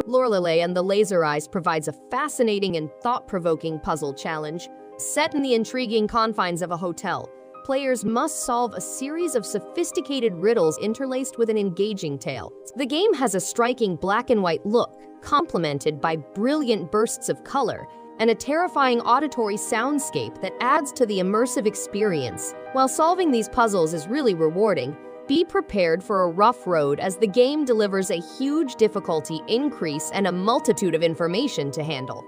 Lorelei and the Laser Eyes provides a fascinating and thought-provoking puzzle challenge. Set in the intriguing confines of a hotel, players must solve a series of sophisticated riddles interlaced with an engaging tale. The game has a striking black and white look, complemented by brilliant bursts of color and a terrifying auditory soundscape that adds to the immersive experience. While solving these puzzles is really rewarding, be prepared for a rough road as the game delivers a huge difficulty increase and a multitude of information to handle.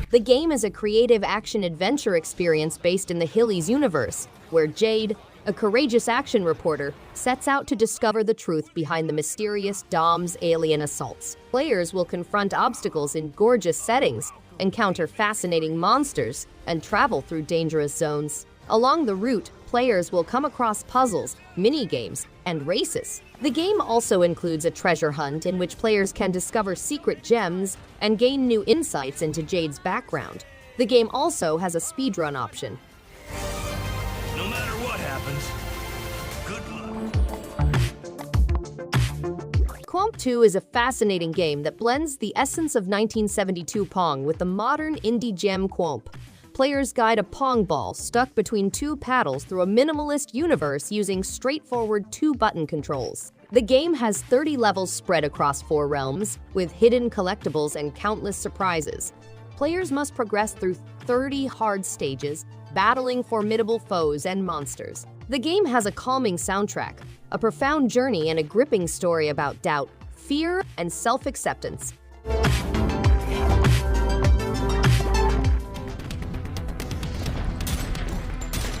The game is a creative action-adventure experience based in the Hillies universe, where Jade, a courageous action reporter, sets out to discover the truth behind the mysterious DOM's alien assaults. Players will confront obstacles in gorgeous settings, encounter fascinating monsters, and travel through dangerous zones. Along the route, players will come across puzzles, mini-games, and races. The game also includes a treasure hunt in which players can discover secret gems and gain new insights into Jade's background. The game also has a speedrun option. No matter what happens, good luck. Quomp 2 is a fascinating game that blends the essence of 1972 Pong with the modern indie gem Quomp. Players guide a Pong ball stuck between two paddles through a minimalist universe using straightforward two-button controls. The game has 30 levels spread across 4 realms, with hidden collectibles and countless surprises. Players must progress through 30 hard stages, battling formidable foes and monsters. The game has a calming soundtrack, a profound journey, and a gripping story about doubt, fear, and self-acceptance.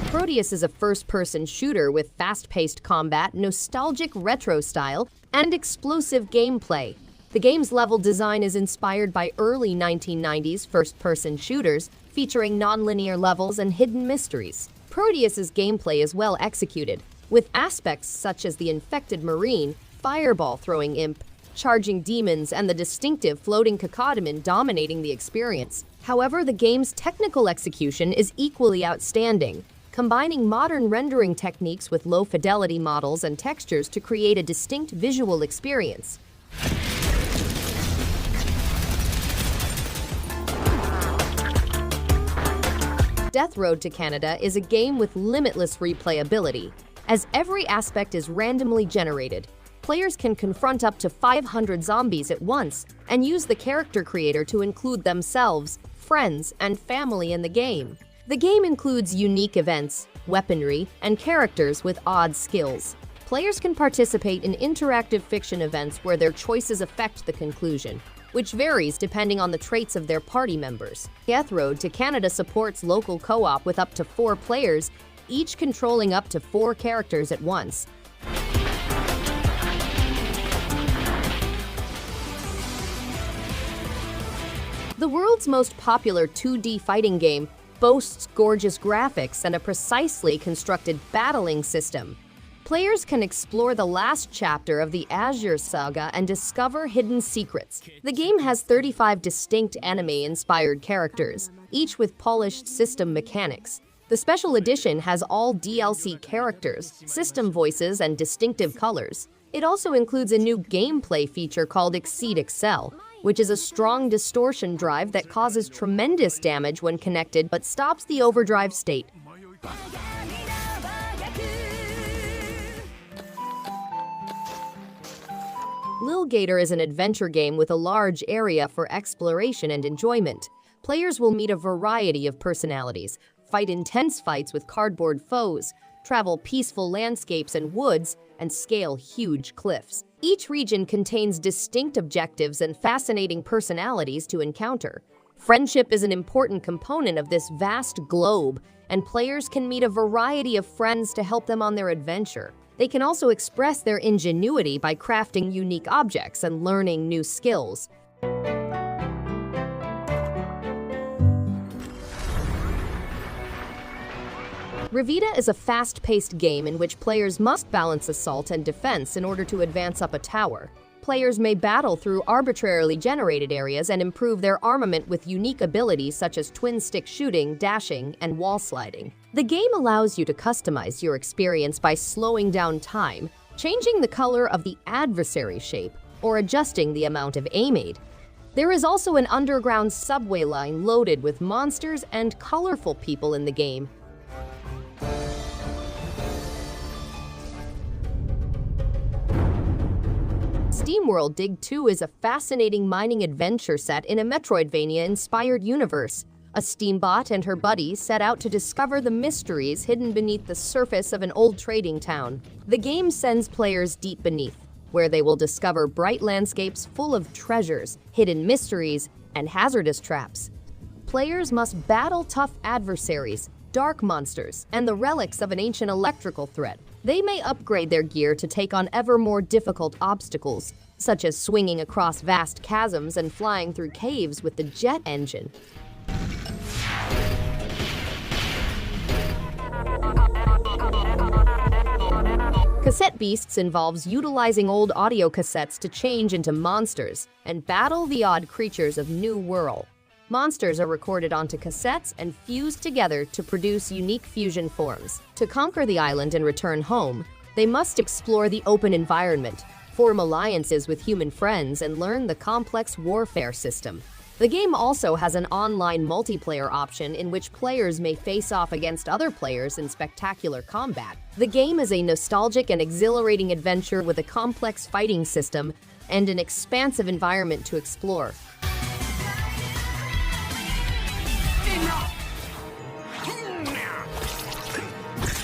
Prodeus is a first-person shooter with fast-paced combat, nostalgic retro style, and explosive gameplay. The game's level design is inspired by early 1990s first-person shooters, featuring non-linear levels and hidden mysteries. Prodeus's gameplay is well executed, with aspects such as the infected marine, fireball-throwing imp, charging demons, and the distinctive floating cacodemon dominating the experience. However, the game's technical execution is equally outstanding, combining modern rendering techniques with low-fidelity models and textures to create a distinct visual experience. Death Road to Canada is a game with limitless replayability, as every aspect is randomly generated. Players can confront up to 500 zombies at once and use the character creator to include themselves, friends, and family in the game. The game includes unique events, weaponry, and characters with odd skills. Players can participate in interactive fiction events where their choices affect the conclusion, which varies depending on the traits of their party members. Death Road to Canada supports local co-op with up to 4 players, each controlling up to 4 characters at once. The world's most popular 2D fighting game boasts gorgeous graphics and a precisely constructed battling system. Players can explore the last chapter of the Azure Saga and discover hidden secrets. The game has 35 distinct anime-inspired characters, each with polished system mechanics. The special edition has all DLC characters, system voices, and distinctive colors. It also includes a new gameplay feature called Exceed Excel, which is a strong distortion drive that causes tremendous damage when connected but stops the overdrive state. Lil Gator is an adventure game with a large area for exploration and enjoyment. Players will meet a variety of personalities, fight intense fights with cardboard foes, travel peaceful landscapes and woods, and scale huge cliffs. Each region contains distinct objectives and fascinating personalities to encounter. Friendship is an important component of this vast globe, and players can meet a variety of friends to help them on their adventure. They can also express their ingenuity by crafting unique objects and learning new skills. Revita is a fast-paced game in which players must balance assault and defense in order to advance up a tower. players may battle through arbitrarily generated areas and improve their armament with unique abilities such as twin-stick shooting, dashing, and wall sliding. The game allows you to customize your experience by slowing down time, changing the color of the adversary shape, or adjusting the amount of aim aid. There is also an underground subway line loaded with monsters and colorful people in the game. SteamWorld Dig 2 is a fascinating mining adventure set in a Metroidvania-inspired universe. A Steambot and her buddies set out to discover the mysteries hidden beneath the surface of an old trading town. The game sends players deep beneath, where they will discover bright landscapes full of treasures, hidden mysteries, and hazardous traps. Players must battle tough adversaries, dark monsters, and the relics of an ancient electrical threat. They may upgrade their gear to take on ever more difficult obstacles, such as swinging across vast chasms and flying through caves with the jet engine. Cassette Beasts involves utilizing old audio cassettes to change into monsters and battle the odd creatures of New World. Monsters are recorded onto cassettes and fused together to produce unique fusion forms. To conquer the island and return home, they must explore the open environment, form alliances with human friends, and learn the complex warfare system. The game also has an online multiplayer option in which players may face off against other players in spectacular combat. The game is a nostalgic and exhilarating adventure with a complex fighting system and an expansive environment to explore.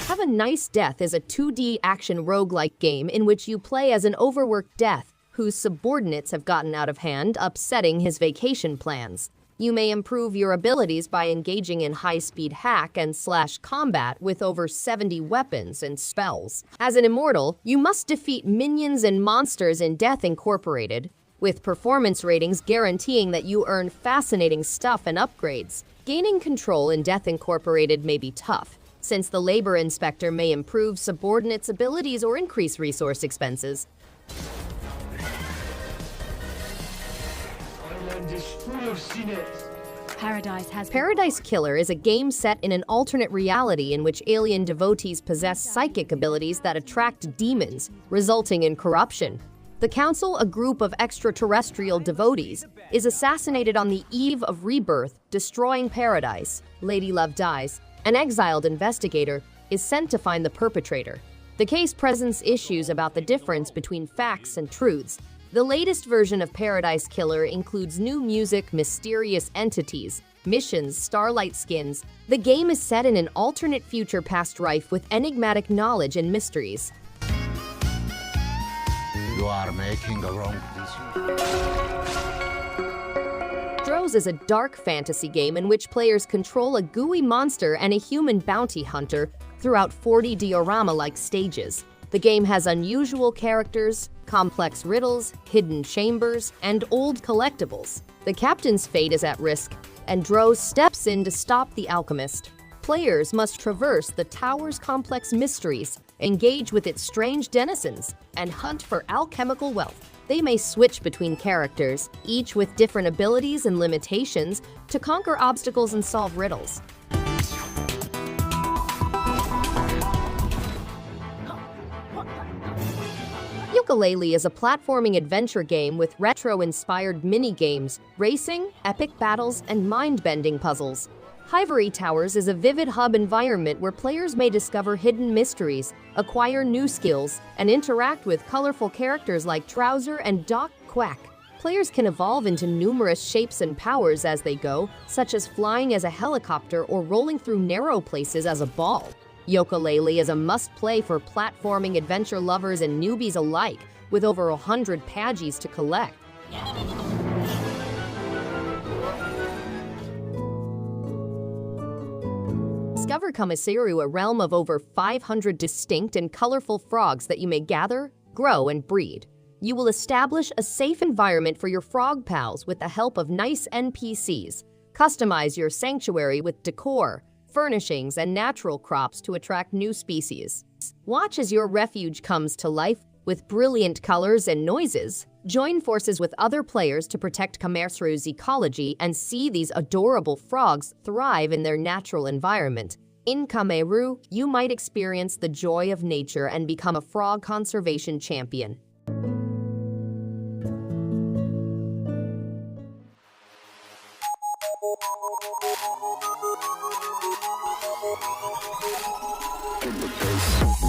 Have a Nice Death is a 2D action roguelike game in which you play as an overworked death whose subordinates have gotten out of hand, upsetting his vacation plans. You may improve your abilities by engaging in high-speed hack and slash combat with over 70 weapons and spells. As an immortal, you must defeat minions and monsters in Death Incorporated, with performance ratings guaranteeing that you earn fascinating stuff and upgrades. Gaining control in Death Incorporated may be tough, since the labor inspector may improve subordinates' abilities or increase resource expenses. Paradise Killer is a game set in an alternate reality in which alien devotees possess psychic abilities that attract demons, resulting in corruption. The Council, a group of extraterrestrial devotees, is assassinated on the eve of rebirth, destroying Paradise. Lady Love dies. An exiled investigator is sent to find the perpetrator. The case presents issues about the difference between facts and truths. The latest version of Paradise Killer includes new music, mysterious entities, missions, starlight skins. The game is set in an alternate future past rife with enigmatic knowledge and mysteries. You are making a wrong decision. DROS is a dark fantasy game in which players control a gooey monster and a human bounty hunter throughout 40 diorama-like stages. The game has unusual characters, complex riddles, hidden chambers, and old collectibles. The captain's fate is at risk, and DROS steps in to stop the alchemist. Players must traverse the tower's complex mysteries, engage with its strange denizens, and hunt for alchemical wealth. They may switch between characters, each with different abilities and limitations, to conquer obstacles and solve riddles. Yooka-Laylee is a platforming adventure game with retro-inspired mini-games, racing, epic battles, and mind-bending puzzles. Ivory Towers is a vivid hub environment where players may discover hidden mysteries, acquire new skills, and interact with colorful characters like Trouser and Doc Quack. Players can evolve into numerous shapes and powers as they go, such as flying as a helicopter or rolling through narrow places as a ball. Yooka-Laylee is a must-play for platforming adventure lovers and newbies alike, with over 100 Pagis to collect. Discover Kamaeru, a realm of over 500 distinct and colorful frogs that you may gather, grow, and breed. You will establish a safe environment for your frog pals with the help of nice NPCs. Customize your sanctuary with decor, furnishings, and natural crops to attract new species. Watch as your refuge comes to life with brilliant colors and noises. Join forces with other players to protect Kamaeru's ecology and see these adorable frogs thrive in their natural environment. In Kamaeru, you might experience the joy of nature and become a frog conservation champion. In the face.